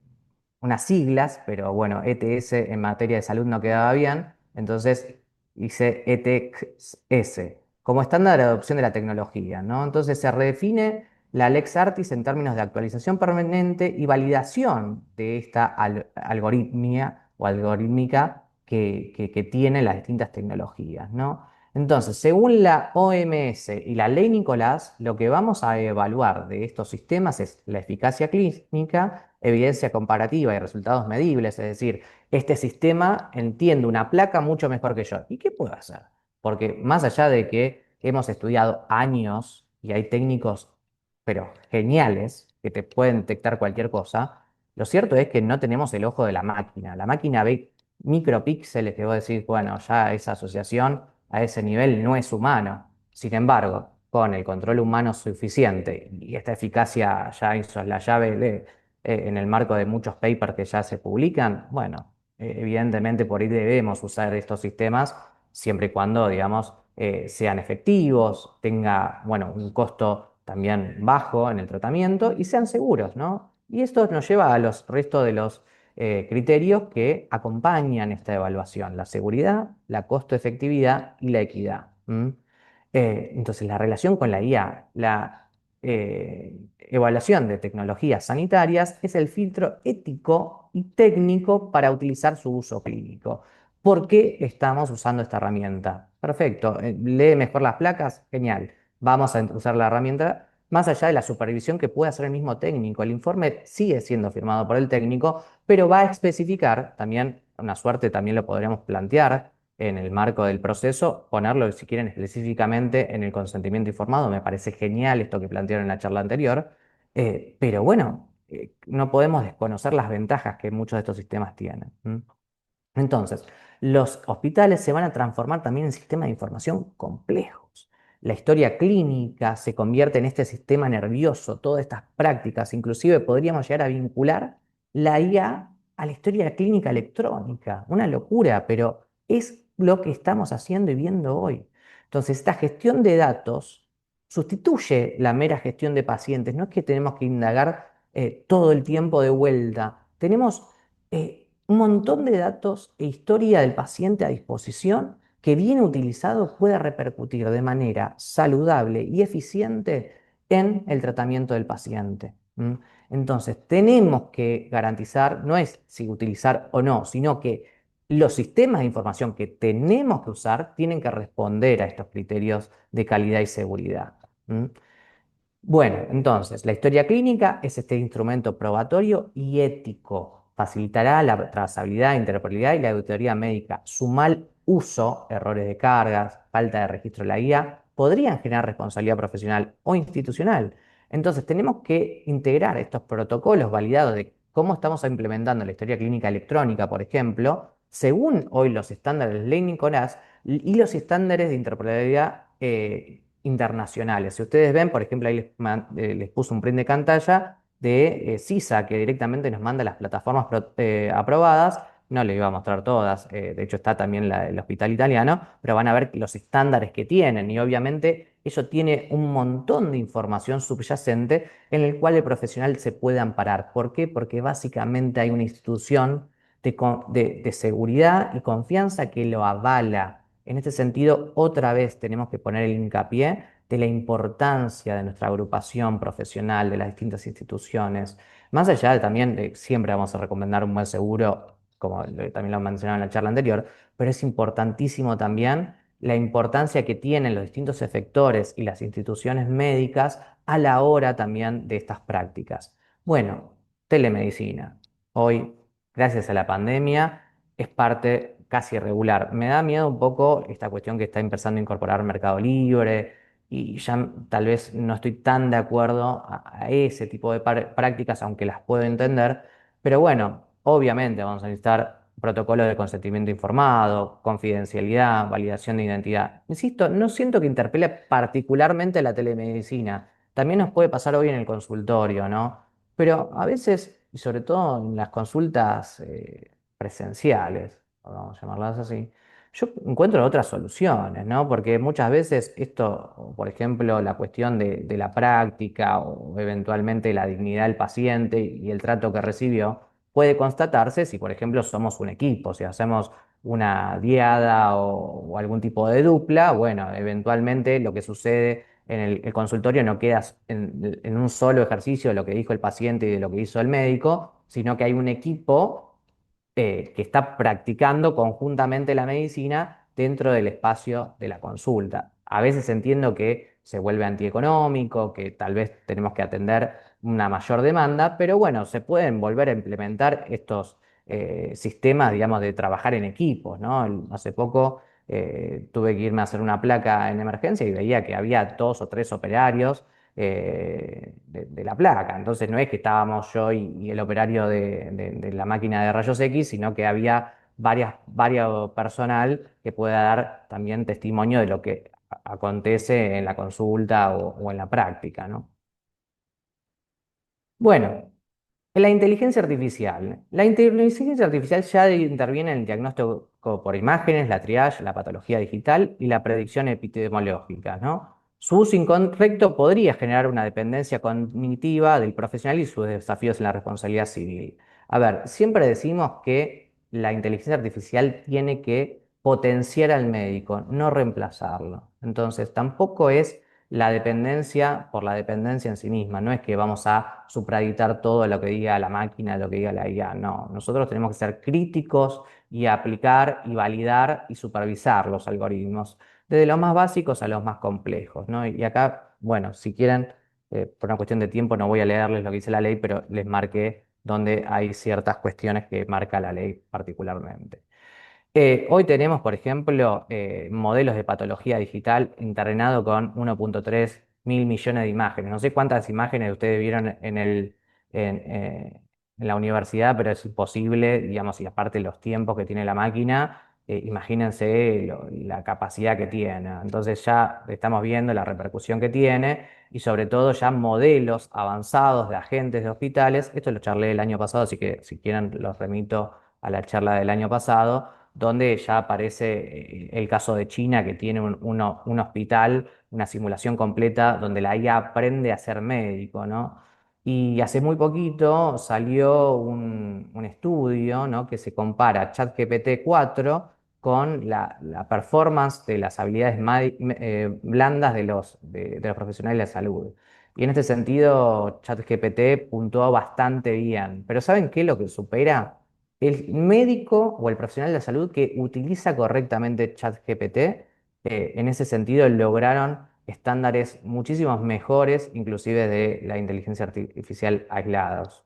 unas siglas, pero bueno, ETS en materia de salud no quedaba bien, entonces hice ETS como estándar de adopción de la tecnología, ¿no? Entonces se redefine la Lex Artis en términos de actualización permanente y validación de esta algoritmia o algorítmica que tienen las distintas tecnologías, ¿no? Entonces, según la OMS y la ley Nicolás, lo que vamos a evaluar de estos sistemas es la eficacia clínica, evidencia comparativa y resultados medibles, es decir, este sistema entiende una placa mucho mejor que yo. ¿Y qué puedo hacer? Porque más allá de que hemos estudiado años y hay técnicos pero geniales, que te pueden detectar cualquier cosa, lo cierto es que no tenemos el ojo de la máquina. La máquina ve micropíxeles que vos decís, bueno, ya esa asociación a ese nivel no es humano. Sin embargo, con el control humano suficiente y esta eficacia ya insoslayable en el marco de muchos papers que ya se publican, bueno, evidentemente por ahí debemos usar estos sistemas siempre y cuando, digamos, sean efectivos, tenga, bueno, un costo también bajo en el tratamiento y sean seguros, ¿no? Y esto nos lleva a los restos de los criterios que acompañan esta evaluación, la seguridad, la costo-efectividad y la equidad. ¿M? Entonces, la relación con la IA, la evaluación de tecnologías sanitarias es el filtro ético y técnico para utilizar su uso clínico. ¿Por qué estamos usando esta herramienta? Perfecto, lee mejor las placas, genial. Vamos a usar la herramienta más allá de la supervisión que puede hacer el mismo técnico. El informe sigue siendo firmado por el técnico, pero va a especificar, también una suerte también lo podríamos plantear en el marco del proceso, ponerlo si quieren específicamente en el consentimiento informado. Me parece genial esto que plantearon en la charla anterior, pero bueno, no podemos desconocer las ventajas que muchos de estos sistemas tienen. Entonces, los hospitales se van a transformar también en sistemas de información complejos. La historia clínica se convierte en este sistema nervioso, todas estas prácticas, inclusive podríamos llegar a vincular la IA a la historia clínica electrónica. Una locura, pero es lo que estamos haciendo y viendo hoy. Entonces, esta gestión de datos sustituye la mera gestión de pacientes. No es que tenemos que indagar todo el tiempo de vuelta. Tenemos un montón de datos e historia del paciente a disposición que bien utilizado puede repercutir de manera saludable y eficiente en el tratamiento del paciente. ¿M? Entonces, tenemos que garantizar, no es si utilizar o no, sino que los sistemas de información que tenemos que usar tienen que responder a estos criterios de calidad y seguridad. ¿Mm? Bueno, entonces, la historia clínica es este instrumento probatorio y ético. Facilitará la trazabilidad, interoperabilidad y la auditoría médica. Su mal uso, errores de cargas, falta de registro de la guía, podrían generar responsabilidad profesional o institucional. Entonces, tenemos que integrar estos protocolos validados de cómo estamos implementando la historia clínica electrónica, por ejemplo, según hoy los estándares Ley Nicolás y los estándares de interoperabilidad internacionales. Si ustedes ven, por ejemplo, ahí les puse un print de pantalla de CISA, que directamente nos manda las plataformas aprobadas. No les iba a mostrar todas, de hecho está también el Hospital Italiano, pero van a ver los estándares que tienen y obviamente eso tiene un montón de información subyacente en el cual el profesional se puede amparar. ¿Por qué? Porque básicamente hay una institución de seguridad y confianza que lo avala. En este sentido, otra vez tenemos que poner el hincapié de la importancia de nuestra agrupación profesional, de las distintas instituciones. Más allá de también, siempre vamos a recomendar un buen seguro, como también lo mencionaba en la charla anterior, pero es importantísimo también la importancia que tienen los distintos efectores y las instituciones médicas a la hora también de estas prácticas. Bueno, telemedicina. Hoy, gracias a la pandemia, es parte casi regular. Me da miedo un poco esta cuestión que está empezando a incorporar Mercado Libre y ya tal vez no estoy tan de acuerdo a ese tipo de prácticas, aunque las puedo entender. Pero bueno, obviamente vamos a necesitar protocolos de consentimiento informado, confidencialidad, validación de identidad. Insisto, no siento que interpele particularmente la telemedicina. También nos puede pasar hoy en el consultorio, ¿no? Pero a veces, y sobre todo en las consultas presenciales, vamos a llamarlas así, yo encuentro otras soluciones, ¿no? Porque muchas veces esto, o por ejemplo, la cuestión de la práctica o eventualmente la dignidad del paciente y el trato que recibió, puede constatarse si, por ejemplo, somos un equipo, si hacemos una diada o algún tipo de dupla, bueno, eventualmente lo que sucede en el consultorio no queda en un solo ejercicio de lo que dijo el paciente y de lo que hizo el médico, sino que hay un equipo que está practicando conjuntamente la medicina dentro del espacio de la consulta. A veces entiendo que se vuelve antieconómico, que tal vez tenemos que atender una mayor demanda, pero bueno, se pueden volver a implementar estos sistemas, digamos, de trabajar en equipos, ¿no? Hace poco tuve que irme a hacer una placa en emergencia y veía que había dos o tres operarios de la placa. Entonces no es que estábamos yo y el operario de la máquina de rayos X, sino que había varios personal que pueda dar también testimonio de lo que acontece en la consulta o en la práctica, ¿no? Bueno, la inteligencia artificial. La inteligencia artificial ya interviene en el diagnóstico por imágenes, la triage, la patología digital y la predicción epidemiológica, ¿no? Su uso incorrecto podría generar una dependencia cognitiva del profesional y sus desafíos en la responsabilidad civil. A ver, siempre decimos que la inteligencia artificial tiene que potenciar al médico, no reemplazarlo. Entonces, tampoco es la dependencia por la dependencia en sí misma. No es que vamos a supraditar todo lo que diga la máquina, lo que diga la IA. No, nosotros tenemos que ser críticos y aplicar y validar y supervisar los algoritmos, desde los más básicos a los más complejos, ¿no? Y acá, bueno, si quieren, por una cuestión de tiempo no voy a leerles lo que dice la ley, pero les marqué donde hay ciertas cuestiones que marca la ley particularmente. Hoy tenemos, por ejemplo, modelos de patología digital entrenado con 1,3 mil millones de imágenes. No sé cuántas imágenes ustedes vieron en la universidad, pero es imposible, digamos, y aparte los tiempos que tiene la máquina, imagínense la capacidad que tiene. Entonces ya estamos viendo la repercusión que tiene y sobre todo ya modelos avanzados de agentes de hospitales. Esto lo charlé el año pasado, así que si quieren los remito a la charla del año pasado donde ya aparece el caso de China, que tiene un hospital, una simulación completa, donde la IA aprende a ser médico, ¿no? Y hace muy poquito salió un estudio, ¿no? Que se compara ChatGPT 4 con la performance de las habilidades blandas de los profesionales de la salud. Y en este sentido, ChatGPT puntuó bastante bien. Pero ¿saben qué es lo que supera? el médico o el profesional de salud que utiliza correctamente ChatGPT, en ese sentido lograron estándares muchísimos mejores, inclusive de la inteligencia artificial aislados.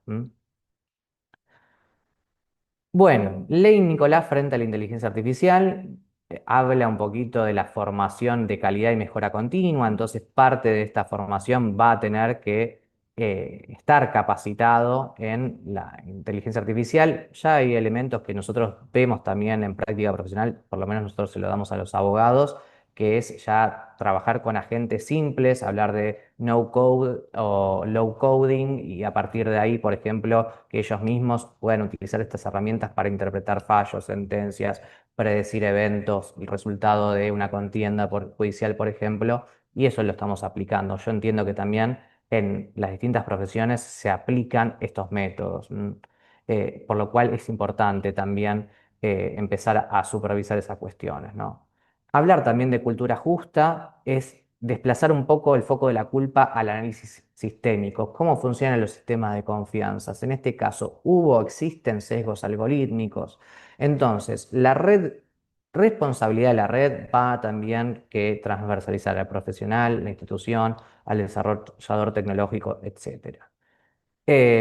Bueno, Ley Nicolás frente a la inteligencia artificial habla un poquito de la formación de calidad y mejora continua, entonces parte de esta formación va a tener que estar capacitado en la inteligencia artificial. Ya hay elementos que nosotros vemos también en práctica profesional, por lo menos nosotros se lo damos a los abogados, que es ya trabajar con agentes simples, hablar de no code o low coding y a partir de ahí, por ejemplo, que ellos mismos puedan utilizar estas herramientas para interpretar fallos, sentencias, predecir eventos, el resultado de una contienda judicial, por ejemplo, y eso lo estamos aplicando. Yo entiendo que también en las distintas profesiones se aplican estos métodos, por lo cual es importante también empezar a supervisar esas cuestiones, ¿no? Hablar también de cultura justa es desplazar un poco el foco de la culpa al análisis sistémico. ¿Cómo funcionan los sistemas de confianzas? En este caso, ¿hubo o existen sesgos algorítmicos? Entonces, responsabilidad de la red va también que transversalizar al profesional, la institución, al desarrollador tecnológico, etcétera.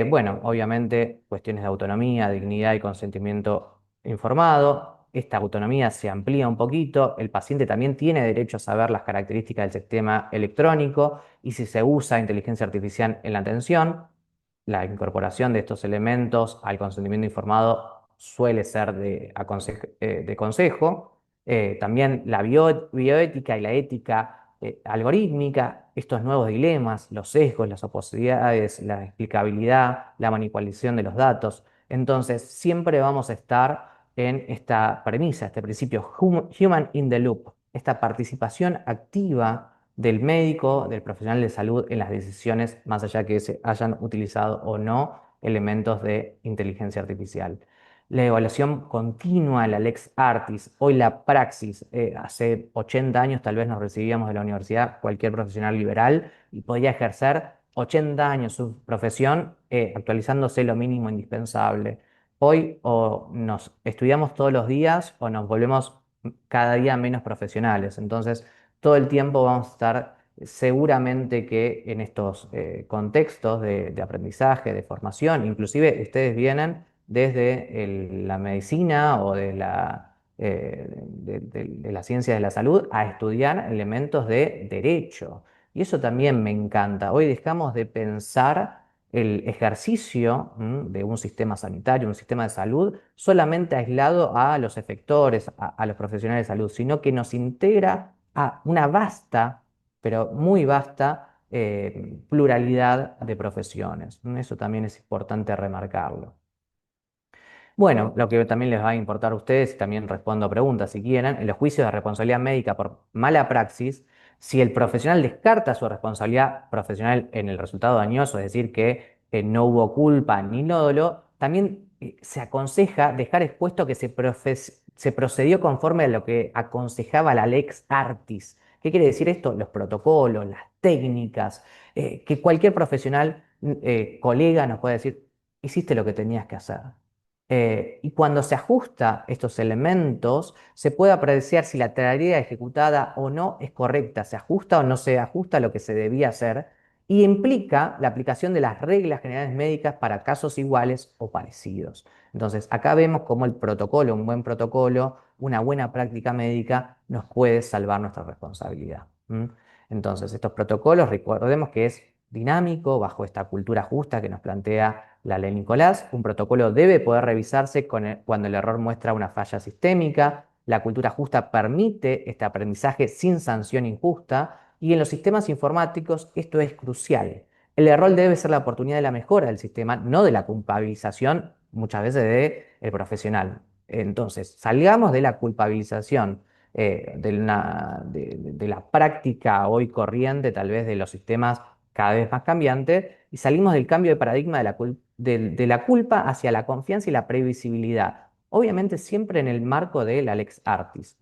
Bueno, obviamente cuestiones de autonomía, dignidad y consentimiento informado. Esta autonomía se amplía un poquito. El paciente también tiene derecho a saber las características del sistema electrónico y si se usa inteligencia artificial en la atención. La incorporación de estos elementos al consentimiento informado suele ser de consejo. También la bioética y la ética algorítmica, estos nuevos dilemas, los sesgos, las oposidades, la explicabilidad, la manipulación de los datos. Entonces, siempre vamos a estar en esta premisa, este principio human in the loop, esta participación activa del médico, del profesional de salud en las decisiones, más allá que se hayan utilizado o no elementos de inteligencia artificial. La evaluación continua, la lex artis, hoy la praxis. Hace 80 años tal vez nos recibíamos de la universidad cualquier profesional liberal y podía ejercer 80 años su profesión actualizándose lo mínimo indispensable. Hoy o nos estudiamos todos los días o nos volvemos cada día menos profesionales. Entonces, todo el tiempo vamos a estar seguramente que en estos contextos de aprendizaje, de formación, inclusive ustedes vienen desde la medicina o de la ciencia de la salud a estudiar elementos de derecho. Y eso también me encanta. Hoy dejamos de pensar el ejercicio de un sistema sanitario, un sistema de salud, solamente aislado a los efectores, a los profesionales de salud, sino que nos integra a una vasta, pero muy vasta, pluralidad de profesiones. Eso también es importante remarcarlo. Bueno, lo que también les va a importar a ustedes, y también respondo a preguntas si quieren, en los juicios de responsabilidad médica por mala praxis, si el profesional descarta su responsabilidad profesional en el resultado dañoso, es decir, que no hubo culpa ni nódulo, también se aconseja dejar expuesto que se procedió conforme a lo que aconsejaba la lex artis. ¿Qué quiere decir esto? Los protocolos, las técnicas, que cualquier profesional, colega nos puede decir, hiciste lo que tenías que hacer. Y cuando se ajusta estos elementos, se puede apreciar si la tarea ejecutada o no es correcta, se ajusta o no se ajusta a lo que se debía hacer, y implica la aplicación de las reglas generales médicas para casos iguales o parecidos. Entonces, acá vemos cómo el protocolo, un buen protocolo, una buena práctica médica nos puede salvar nuestra responsabilidad. Entonces, estos protocolos, recordemos que es dinámico, bajo esta cultura justa que nos plantea la ley Nicolás. Un protocolo debe poder revisarse cuando el error muestra una falla sistémica. La cultura justa permite este aprendizaje sin sanción injusta y en los sistemas informáticos esto es crucial. El error debe ser la oportunidad de la mejora del sistema, no de la culpabilización muchas veces del profesional. Entonces, salgamos de la culpabilización de la práctica hoy corriente, tal vez de los sistemas cada vez más cambiantes, y salimos del cambio de paradigma de la culpa hacia la confianza y la previsibilidad. Obviamente siempre en el marco de la lex artis.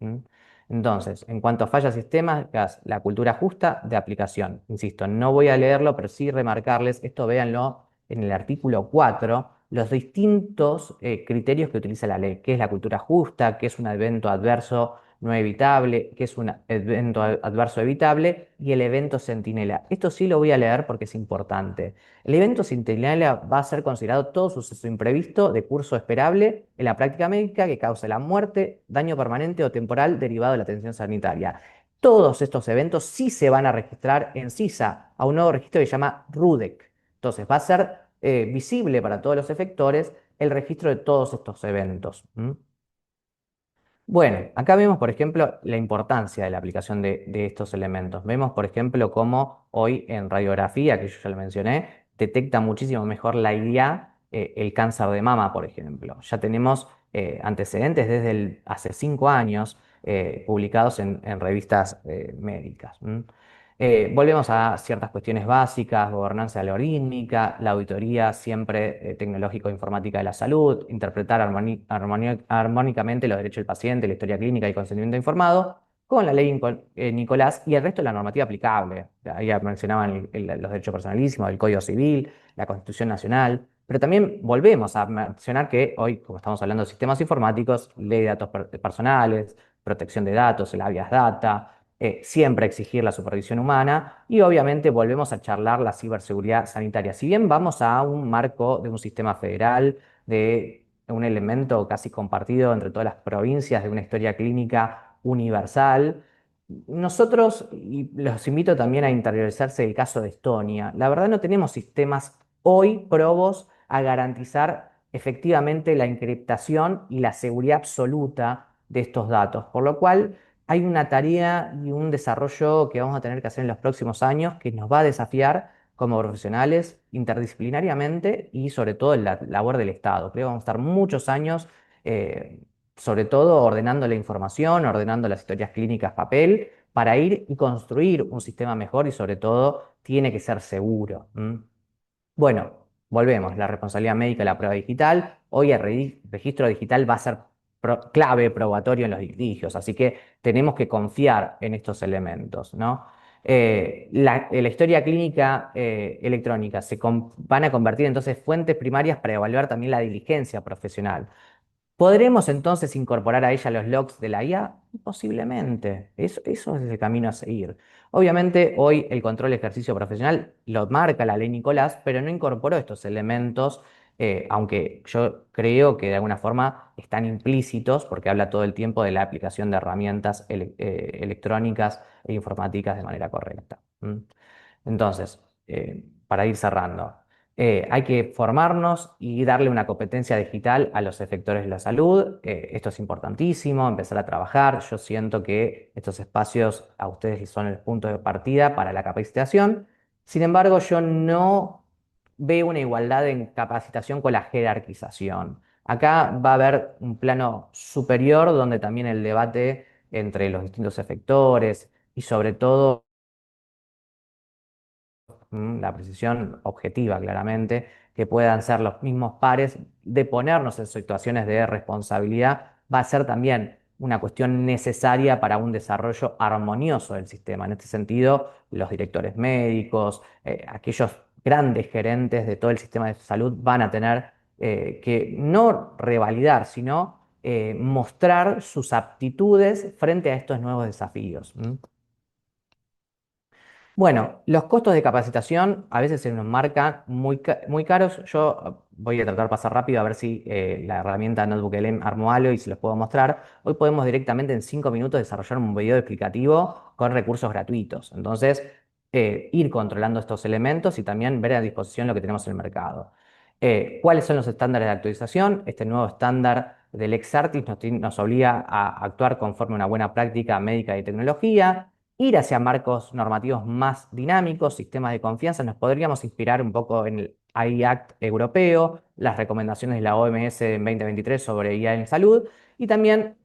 Entonces, en cuanto a fallas sistémicas, la cultura justa de aplicación. Insisto, no voy a leerlo, pero sí remarcarles, esto véanlo en el artículo 4, los distintos criterios que utiliza la ley, qué es la cultura justa, qué es un evento adverso no evitable, qué es un evento adverso evitable y el evento centinela. Esto sí lo voy a leer porque es importante. El evento centinela va a ser considerado todo suceso imprevisto de curso esperable en la práctica médica que cause la muerte, daño permanente o temporal derivado de la atención sanitaria. Todos estos eventos sí se van a registrar en CISA, a un nuevo registro que se llama RUDEC. Entonces va a ser visible para todos los efectores el registro de todos estos eventos. Bueno, acá vemos, por ejemplo, la importancia de la aplicación de estos elementos. Vemos, por ejemplo, cómo hoy en radiografía, que yo ya lo mencioné, detecta muchísimo mejor la IA el cáncer de mama, por ejemplo. Ya tenemos antecedentes desde hace 5 años publicados en revistas médicas. Volvemos a ciertas cuestiones básicas, gobernanza algorítmica, la auditoría siempre tecnológico-informática de la salud, interpretar armónicamente los derechos del paciente, la historia clínica y consentimiento informado, con la ley Nicolás y el resto de la normativa aplicable. Ahí ya mencionaban los derechos personalísimos, el Código Civil, la Constitución Nacional, pero también volvemos a mencionar que hoy, como estamos hablando de sistemas informáticos, ley de datos personales, protección de datos, el habeas data, siempre exigir la supervisión humana y obviamente volvemos a charlar la ciberseguridad sanitaria. Si bien vamos a un marco de un sistema federal, de un elemento casi compartido entre todas las provincias, de una historia clínica universal, nosotros, y los invito también a interiorizarse el caso de Estonia, la verdad no tenemos sistemas hoy probos a garantizar efectivamente la encriptación y la seguridad absoluta de estos datos, por lo cual hay una tarea y un desarrollo que vamos a tener que hacer en los próximos años que nos va a desafiar como profesionales interdisciplinariamente y sobre todo en la labor del Estado. Creo que vamos a estar muchos años, eh, sobre todo ordenando la información, ordenando las historias clínicas papel, para ir y construir un sistema mejor y sobre todo tiene que ser seguro. Bueno, volvemos, la responsabilidad médica de la prueba digital. Hoy el registro digital va a ser clave probatorio en los litigios, así que tenemos que confiar en estos elementos, ¿no? La historia clínica electrónica van a convertir entonces fuentes primarias para evaluar también la diligencia profesional. ¿Podremos entonces incorporar a ella los logs de la IA? Posiblemente. Eso es el camino a seguir. Obviamente, hoy el control de ejercicio profesional lo marca la ley Nicolás, pero no incorporó estos elementos, aunque yo creo que de alguna forma están implícitos, porque habla todo el tiempo de la aplicación de herramientas electrónicas e informáticas de manera correcta. Entonces, para ir cerrando. Hay que formarnos y darle una competencia digital a los efectores de la salud. Esto es importantísimo, empezar a trabajar. Yo siento que estos espacios a ustedes son el punto de partida para la capacitación. Sin embargo, yo no veo una igualdad en capacitación con la jerarquización. Acá va a haber un plano superior donde también el debate entre los distintos efectores y sobre todo la precisión objetiva, claramente, que puedan ser los mismos pares, de ponernos en situaciones de responsabilidad, va a ser también una cuestión necesaria para un desarrollo armonioso del sistema. En este sentido, los directores médicos, aquellos grandes gerentes de todo el sistema de salud van a tener que no revalidar, sino mostrar sus aptitudes frente a estos nuevos desafíos. Bueno, los costos de capacitación a veces se nos marcan muy caros. Yo voy a tratar de pasar rápido a ver si la herramienta Notebook LM armó algo y se los puedo mostrar. Hoy podemos directamente en 5 minutos desarrollar un video explicativo con recursos gratuitos. Entonces, ir controlando estos elementos y también ver a disposición lo que tenemos en el mercado. ¿Cuáles son los estándares de actualización? Este nuevo estándar del ex-Artis nos obliga a actuar conforme a una buena práctica médica y tecnología, ir hacia marcos normativos más dinámicos, sistemas de confianza. Nos podríamos inspirar un poco en el AI Act europeo, las recomendaciones de la OMS en 2023 sobre IA en salud y también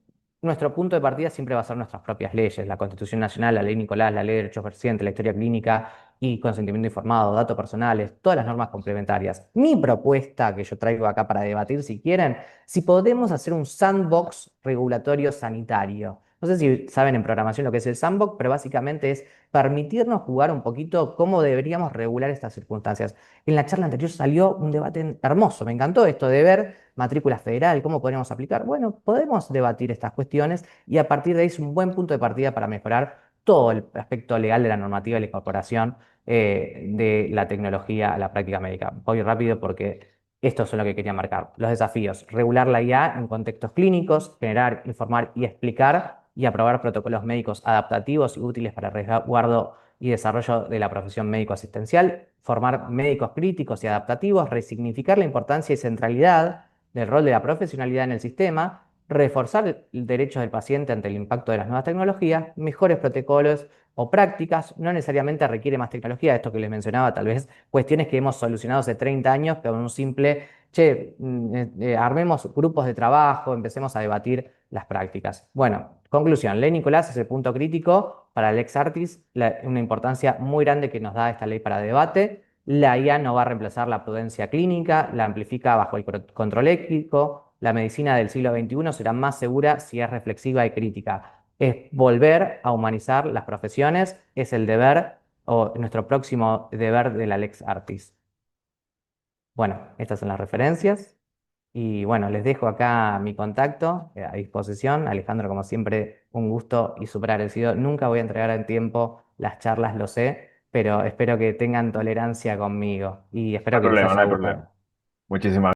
nuestro punto de partida siempre va a ser nuestras propias leyes, la Constitución Nacional, la Ley Nicolás, la Ley de Derechos Pacientes, la historia clínica y consentimiento informado, datos personales, todas las normas complementarias. Mi propuesta que yo traigo acá para debatir, si quieren, si podemos hacer un sandbox regulatorio sanitario No sé si saben en programación lo que es el sandbox, pero básicamente es permitirnos jugar un poquito cómo deberíamos regular estas circunstancias. En la charla anterior salió un debate hermoso, me encantó esto de ver matrícula federal, cómo podríamos aplicar. Bueno, podemos debatir estas cuestiones y a partir de ahí es un buen punto de partida para mejorar todo el aspecto legal de la normativa y la incorporación de la tecnología a la práctica médica. Voy rápido porque esto es lo que quería marcar. Los desafíos: regular la IA en contextos clínicos, generar, informar y explicar y aprobar protocolos médicos adaptativos y útiles para el resguardo y desarrollo de la profesión médico-asistencial, formar médicos críticos y adaptativos, resignificar la importancia y centralidad del rol de la profesionalidad en el sistema, reforzar el derecho del paciente ante el impacto de las nuevas tecnologías, mejores protocolos o prácticas. No necesariamente requiere más tecnología, esto que les mencionaba, tal vez cuestiones que hemos solucionado hace 30 años con un simple, che, armemos grupos de trabajo, empecemos a debatir las prácticas. Bueno, conclusión, ley Nicolás es el punto crítico para Lex Artis, una importancia muy grande que nos da esta ley para debate. La IA no va a reemplazar la prudencia clínica, la amplifica bajo el control ético. La medicina del siglo XXI será más segura si es reflexiva y crítica. Es volver a humanizar las profesiones, es el deber o nuestro próximo deber de la Lex Artis. Bueno, estas son las referencias. Y bueno, les dejo acá mi contacto a disposición. Alejandro, como siempre, un gusto y súper agradecido. Nunca voy a entregar en tiempo las charlas, lo sé, pero espero que tengan tolerancia conmigo y No espero hay que les problema, no haya hay problema. gustado. Muchísimas